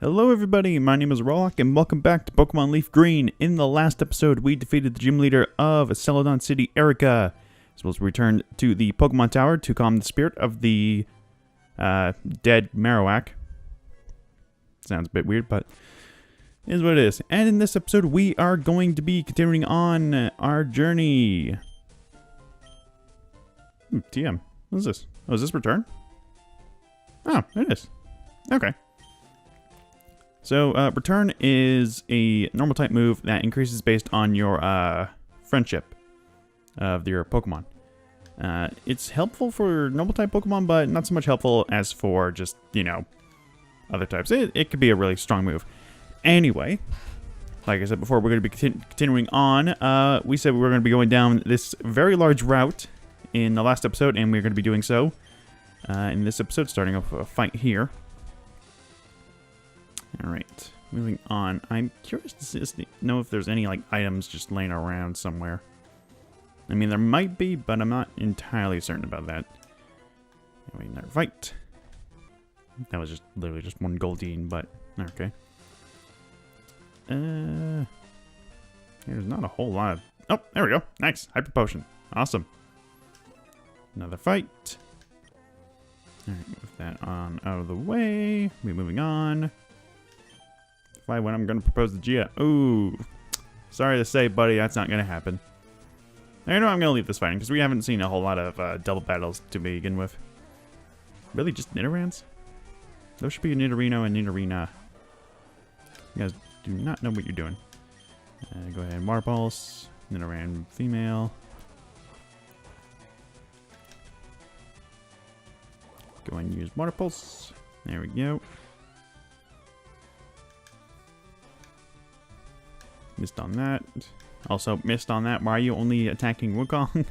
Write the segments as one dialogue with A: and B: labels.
A: Hello everybody, my name is Rollock and welcome back to Pokemon Leaf Green. In the last episode, we defeated the gym leader of Celadon City, Erica. Supposed to return to the Pokemon Tower to calm the spirit of the dead Marowak. Sounds a bit weird, but it is what it is. And in this episode, we are going to be continuing on our journey. TM, what is this? Oh, is this return? Oh, it is. Okay. So, Return is a normal type move that increases based on your friendship of your Pokemon. It's helpful for normal type Pokemon, but not so much helpful as for just, you know, other types. It could be a really strong move. Anyway, like I said before, we're going to be continuing on. We said we were going to be going down this very large route in the last episode, and we're going to be doing so in this episode, starting off a fight here. Alright, moving on. I'm curious to know if there's any, like, items just laying around somewhere. I mean, there might be, but I'm not entirely certain about that. Anyway, another fight. That was just literally just one Goldeen, but okay. There's not a whole lot of... Oh, there we go. Nice. Hyper Potion. Awesome. Another fight. Alright, move that on out of the way. We're moving on. When I'm going to propose to Gia. Ooh. Sorry to say, buddy, that's not going to happen. I know I'm going to leave this fighting, because we haven't seen a whole lot of double battles to begin with. Really, just Nidorans? Those should be Nidorino and Nidorina. You guys do not know what you're doing. Go ahead and Water Pulse. Nidoran female. Go ahead and use Water Pulse. There we go. Missed on that. Also missed on that. Why are you only attacking Wukong?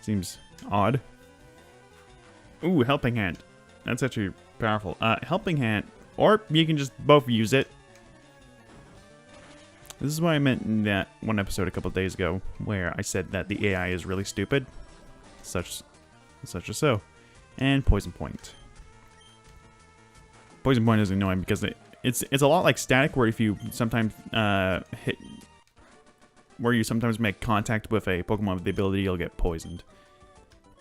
A: Seems odd. Ooh, Helping Hand. That's actually powerful. Helping Hand. Or you can just both use it. This is what I meant in that one episode a couple of days ago, where I said that the AI is really stupid. Such as so. And Poison Point. Poison Point is annoying because it's a lot like Static, where if you sometimes sometimes make contact with a Pokemon with the ability, you'll get poisoned.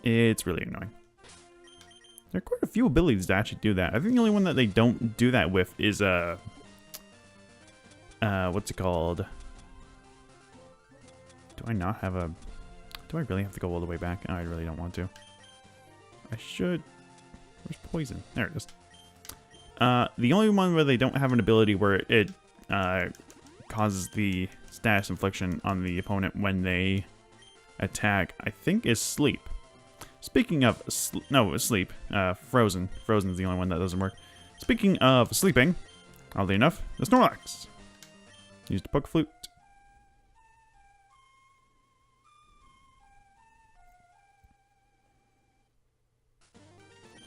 A: It's really annoying. There are quite a few abilities that actually do that. I think the only one that they don't do that with is what's it called? Do I not have a? Do I really have to go all the way back? Oh, I really don't want to. I should. Where's Poison? There it is. The only one where they don't have an ability where it causes the status infliction on the opponent when they attack, I think, is Sleep. Speaking of... Sleep. Frozen. Frozen's the only one that doesn't work. Speaking of sleeping, oddly enough, the Snorlax. Used a Poke Flute.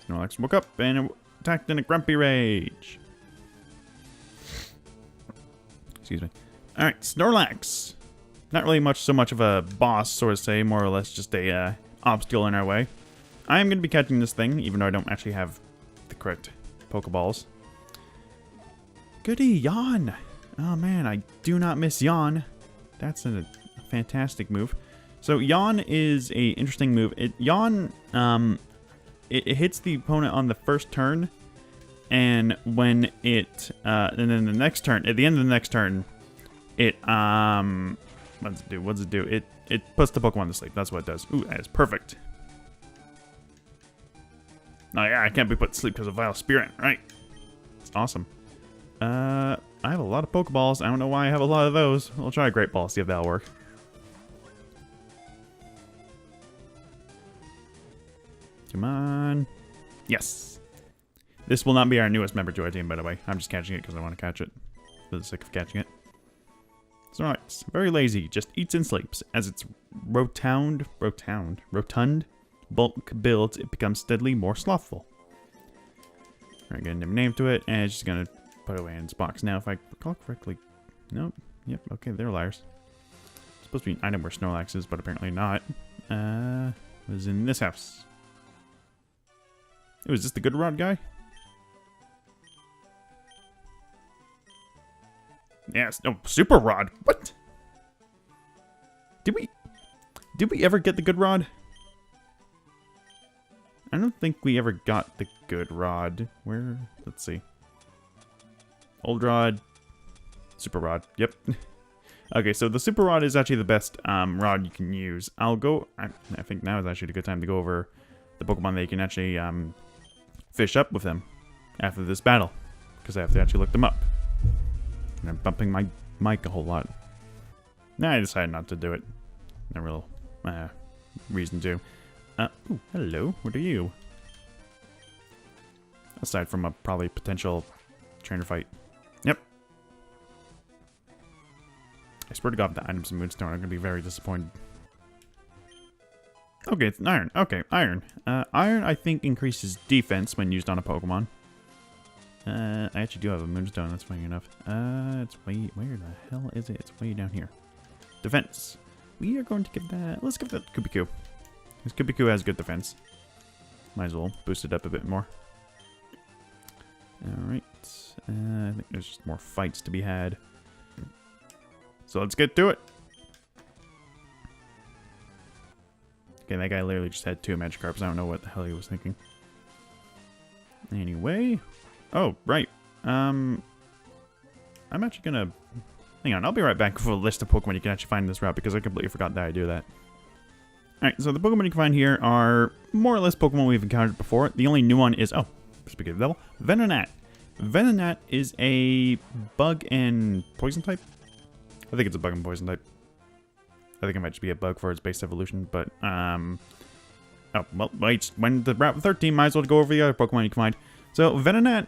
A: Snorlax woke up and... attacked in a grumpy rage. Excuse me. Alright, Snorlax. Not really so much of a boss, sort of say, more or less just a obstacle in our way. I am going to be catching this thing, even though I don't actually have the correct Pokeballs. Goody, Yawn. Oh man, I do not miss Yawn. That's a fantastic move. So Yawn is a interesting move. Yawn, it hits the opponent on the first turn, and when it, and then the next turn, at the end of the next turn, it, what does it do? It puts the Pokemon to sleep. That's what it does. Ooh, that is perfect. Oh yeah, I can't be put to sleep because of Vile Spirit, right? It's awesome. I have a lot of Pokeballs. I don't know why I have a lot of those. I'll try a Great Ball, see if that'll work. Come on. Yes. This will not be our newest member to our team, by the way. I'm just catching it because I want to catch it. For the sake of catching it. Snorlax. Very lazy. Just eats and sleeps. As its rotund bulk builds, it becomes steadily more slothful. Alright, gonna name to it, and it's just gonna put it away in its box. Now, if I recall correctly... Nope. Yep, okay, they're liars. It's supposed to be an item where Snorlax is, but apparently not. It was in this house. Oh, is this the good rod guy? Yes. Oh, Super Rod. What? Did we ever get the good rod? I don't think we ever got the good rod. Where? Let's see. Old rod. Super rod. Yep. Okay, so the super rod is actually the best rod you can use. I think now is actually a good time to go over the Pokemon that you can actually fish up with them after this battle, because I have to actually look them up. And I'm bumping my mic a whole lot. Nah, I decided not to do it. No real reason to. Ooh, hello. What are you? Aside from a probably potential trainer fight. Yep. I swear to God, the items in Moonstone are going to be very disappointed. Okay, it's an iron. Okay, iron. Iron, I think, increases defense when used on a Pokemon. I actually do have a Moonstone, that's funny enough. It's way... Where the hell is it? It's way down here. Defense. We are going to give that... Let's give that Kubiku. Because Kubiku has good defense. Might as well boost it up a bit more. Alright. I think there's just more fights to be had. So let's get to it. Okay, that guy literally just had 2 Magikarps. I don't know what the hell he was thinking. Anyway. Oh, right. I'm actually gonna... Hang on, I'll be right back with a list of Pokemon you can actually find in this route, because I completely forgot that I do that. Alright, so the Pokemon you can find here are more or less Pokemon we've encountered before. The only new one is... Oh, speaking of the devil. Venonat. Venonat is a bug and poison type. I think it's a bug and poison type. I think it might just be a bug for its base evolution, but, oh, well, wait, when the Route 13, might as well go over the other Pokemon you can find. So, Venonat,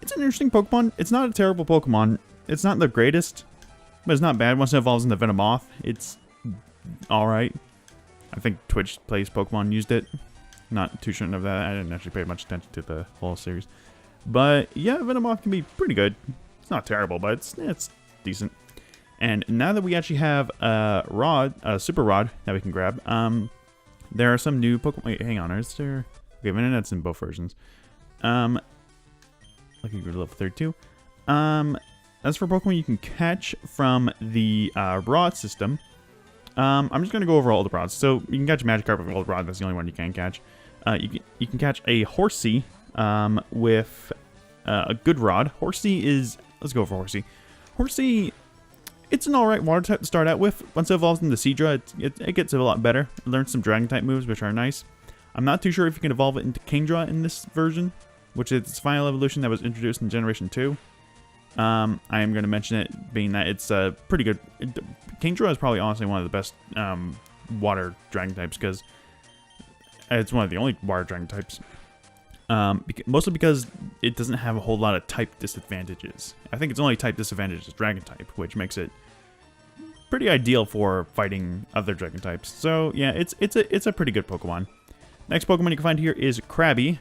A: it's an interesting Pokemon. It's not a terrible Pokemon. It's not the greatest, but it's not bad. Once it evolves into Venomoth, it's alright. I think Twitch Plays Pokemon used it. Not too sure of that. I didn't actually pay much attention to the whole series. But, yeah, Venomoth can be pretty good. It's not terrible, but it's decent. And now that we actually have a super rod that we can grab, there are some new Pokemon. Wait, hang on, is there? Okay, Venonat's in both versions. Looking good level 32. As for Pokemon you can catch from the rod system, I'm just gonna go over all the rods. So you can catch a Magikarp with a gold rod. That's the only one you can catch. You can catch a Horsey with a good rod. Horsey is... Let's go for Horsey. Horsey... It's an alright water type to start out with. Once it evolves into Seadra, it gets a lot better. It learns some dragon type moves, which are nice. I'm not too sure if you can evolve it into Kingdra in this version, which is its final evolution that was introduced in Generation 2. I am going to mention it, being that it's pretty good. Kingdra is probably honestly one of the best water dragon types, because it's one of the only water dragon types. Mostly because it doesn't have a whole lot of type disadvantages. I think its only type disadvantage is dragon type, which makes it pretty ideal for fighting other dragon types. So yeah, it's a pretty good Pokemon. Next Pokemon you can find here is Krabby,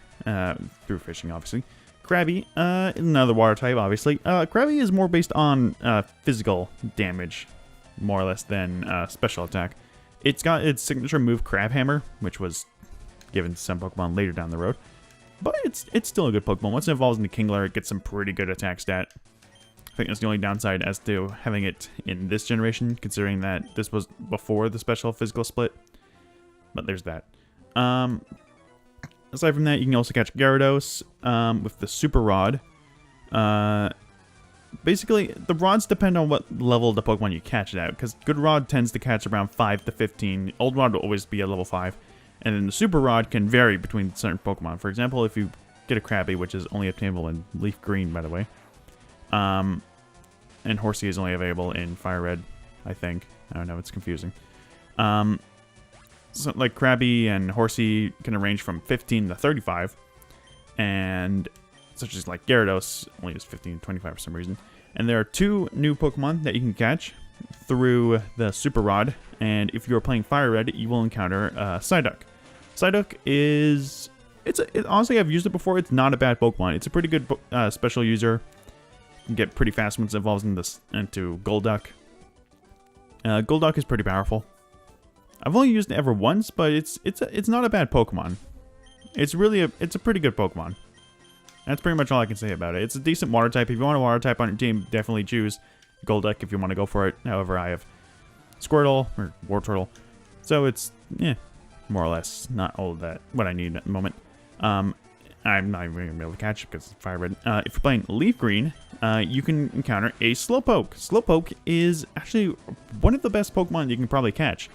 A: through fishing obviously. Krabby, another water type obviously. Krabby is more based on physical damage, more or less, than special attack. It's got its signature move Crab Hammer, which was given to some Pokemon later down the road. But it's still a good Pokemon. Once it evolves into Kingler, it gets some pretty good attack stat. I think that's the only downside as to having it in this generation, considering that this was before the special physical split. But there's that. Aside from that, you can also catch Gyarados with the Super Rod. Basically, the rods depend on what level the Pokemon you catch it at, because Good Rod tends to catch around 5 to 15. Old Rod will always be at level 5. And then the Super Rod can vary between certain Pokemon. For example, if you get a Krabby, which is only obtainable in Leaf Green, by the way. And Horsey is only available in Fire Red, I think. I don't know, it's confusing. So, like, Krabby and Horsey can range from 15 to 35. And such as, like, Gyarados only is 15 to 25 for some reason. And there are 2 new Pokemon that you can catch through the Super Rod. And if you're playing Fire Red, you will encounter Psyduck. Psyduck is... honestly, I've used it before. It's not a bad Pokemon. It's a pretty good special user. You can get pretty fast once it evolves into Golduck. Golduck is pretty powerful. I've only used it ever once, but it's not a bad Pokemon. It's a pretty good Pokemon. That's pretty much all I can say about it. It's a decent water type. If you want a water type on your team, definitely choose Golduck if you want to go for it. However, I have Squirtle or Wartortle, so it's more or less not all of that what I need at the moment. I'm not even gonna be able to catch it because it's fire red. If you're playing Leaf Green, you can encounter a Slowpoke. Slowpoke is actually one of the best Pokemon you can probably catch.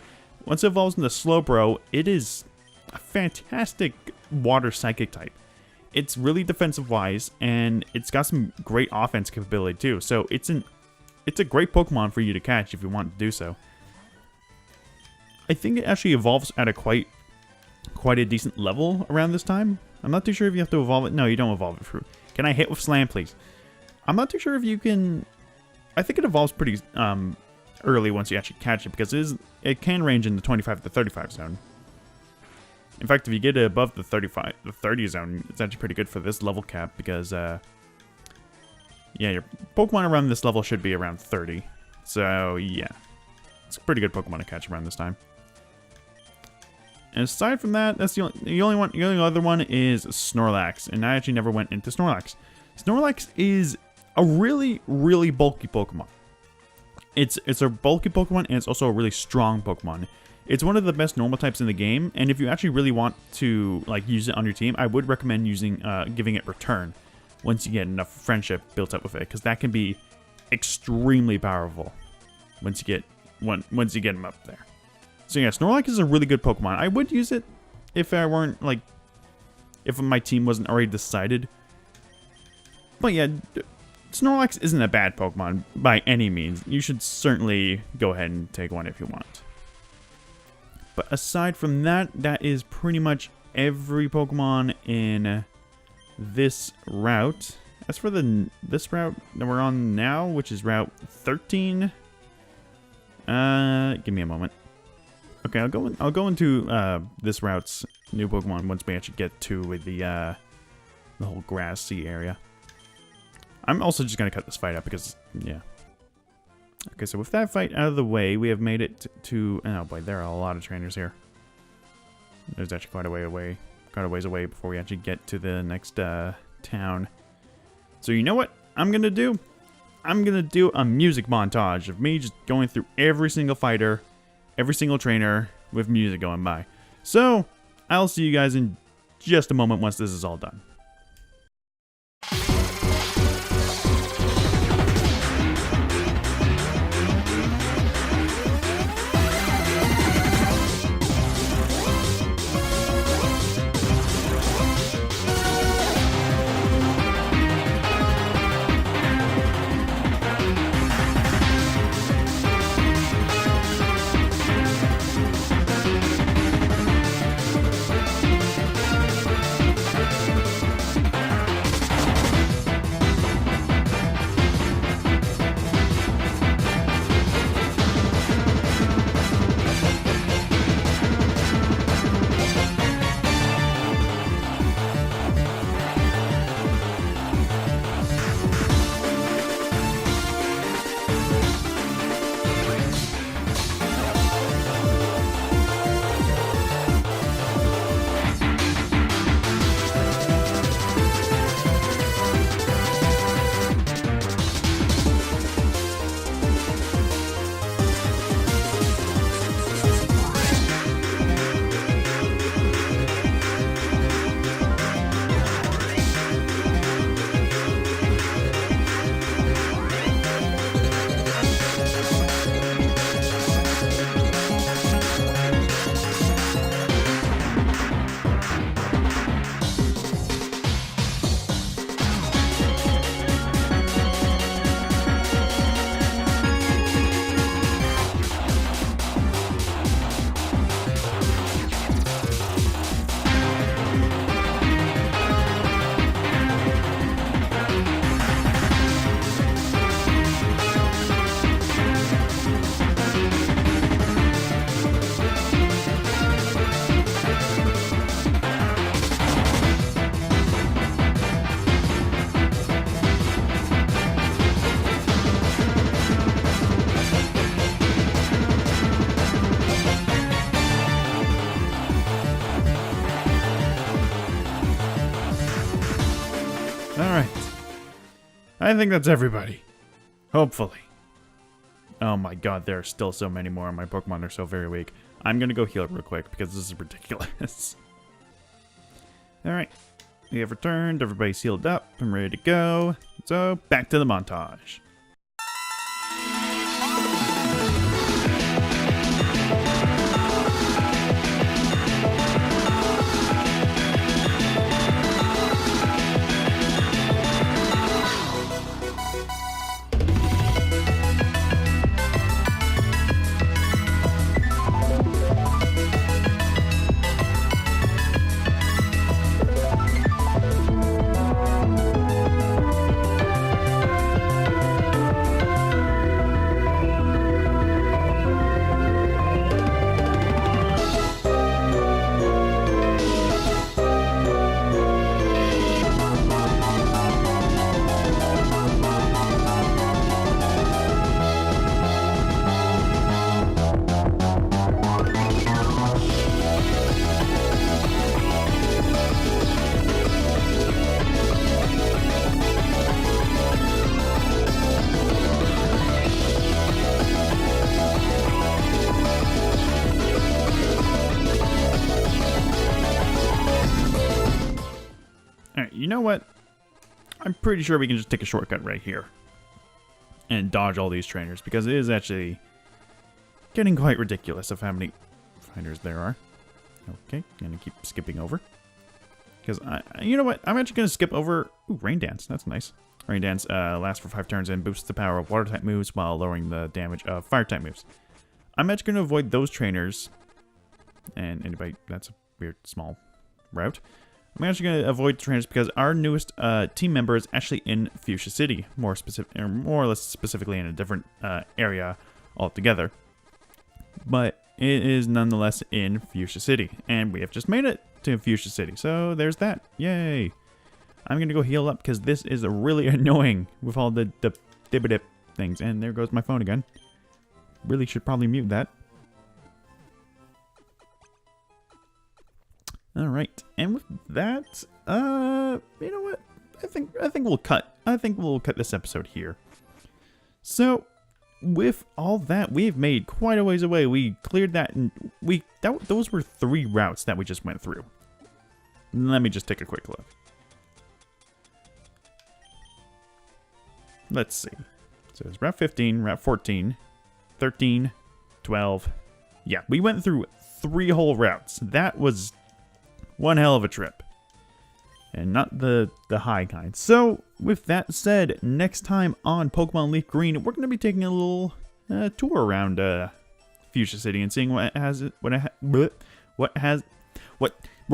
A: Once it evolves into Slowbro, it is a fantastic water psychic type. It's really defensive wise, and it's got some great offense capability too. So it's a great Pokemon for you to catch if you want to do so. I think it actually evolves at a quite a decent level around this time. I'm not too sure if you have to evolve it. No, you don't evolve it. Can I hit with Slam, please? I'm not too sure if you can. I think it evolves pretty early once you actually catch it, because it can range in the 25 to 35 zone. In fact, if you get it above the 30 zone, it's actually pretty good for this level cap, because yeah, your Pokemon around this level should be around 30. So yeah, it's a pretty good Pokemon to catch around this time. And aside from that, that's the only other one is Snorlax, and I actually never went into Snorlax. Snorlax is a really, really bulky Pokemon. It's a bulky Pokemon, and it's also a really strong Pokemon. It's one of the best normal types in the game, and if you actually really want to like use it on your team, I would recommend using giving it Return once you get enough friendship built up with it, because that can be extremely powerful once you get them up there. So yeah, Snorlax is a really good Pokemon. I would use it if I weren't like, if my team wasn't already decided. But yeah, Snorlax isn't a bad Pokemon by any means. You should certainly go ahead and take one if you want. But aside from that, that is pretty much every Pokemon in this route. As for this route that we're on now, which is Route 13, give me a moment. Okay, I'll go into this route's new Pokemon once we actually get to the whole grassy area. I'm also just gonna cut this fight up because yeah. Okay, so with that fight out of the way, we have made it to oh boy, there are a lot of trainers here. There's actually quite a ways away before we actually get to the next town. So you know what I'm gonna do? I'm gonna do a music montage of me just going through every single fighter, every single trainer with music going by. So I'll see you guys in just a moment once this is all done. Alright. I think that's everybody. Hopefully. Oh my god, there are still so many more, and my Pokemon are so very weak. I'm gonna go heal real quick, because this is ridiculous. Alright, we have returned, everybody's healed up, I'm ready to go. So, back to the montage. Alright, you know what? I'm pretty sure we can just take a shortcut right here. And dodge all these trainers, because it is actually getting quite ridiculous of how many fighters there are. Okay, gonna keep skipping over. Because, you know what? I'm actually gonna skip over... Ooh, Rain Dance. That's nice. Rain Dance lasts for 5 turns and boosts the power of Water-type moves while lowering the damage of Fire-type moves. I'm actually gonna avoid those trainers. And anybody... That's a weird, small route. I'm actually going to avoid trainers because our newest team member is actually in Fuchsia City, more or less specifically in a different area altogether. But it is nonetheless in Fuchsia City, and we have just made it to Fuchsia City, so there's that. Yay! I'm going to go heal up because this is really annoying with all the dip things. And there goes my phone again. Really should probably mute that. All right, and with that, you know what? I think we'll cut. I think we'll cut this episode here. So, with all that, we've made quite a ways away. We cleared that, and those were 3 routes that we just went through. Let me just take a quick look. Let's see. So it's Route 15, Route 14, 13, 12. Yeah, we went through 3 whole routes. That was one hell of a trip. And not the high kind. So, with that said, next time on Pokemon Leaf Green, we're going to be taking a little tour around Fuchsia City and seeing what we're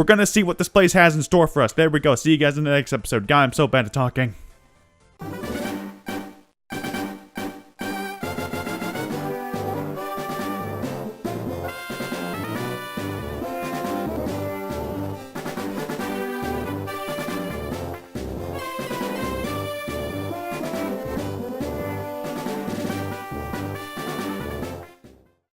A: going to see what this place has in store for us. There we go. See you guys in the next episode. God, I'm so bad at talking.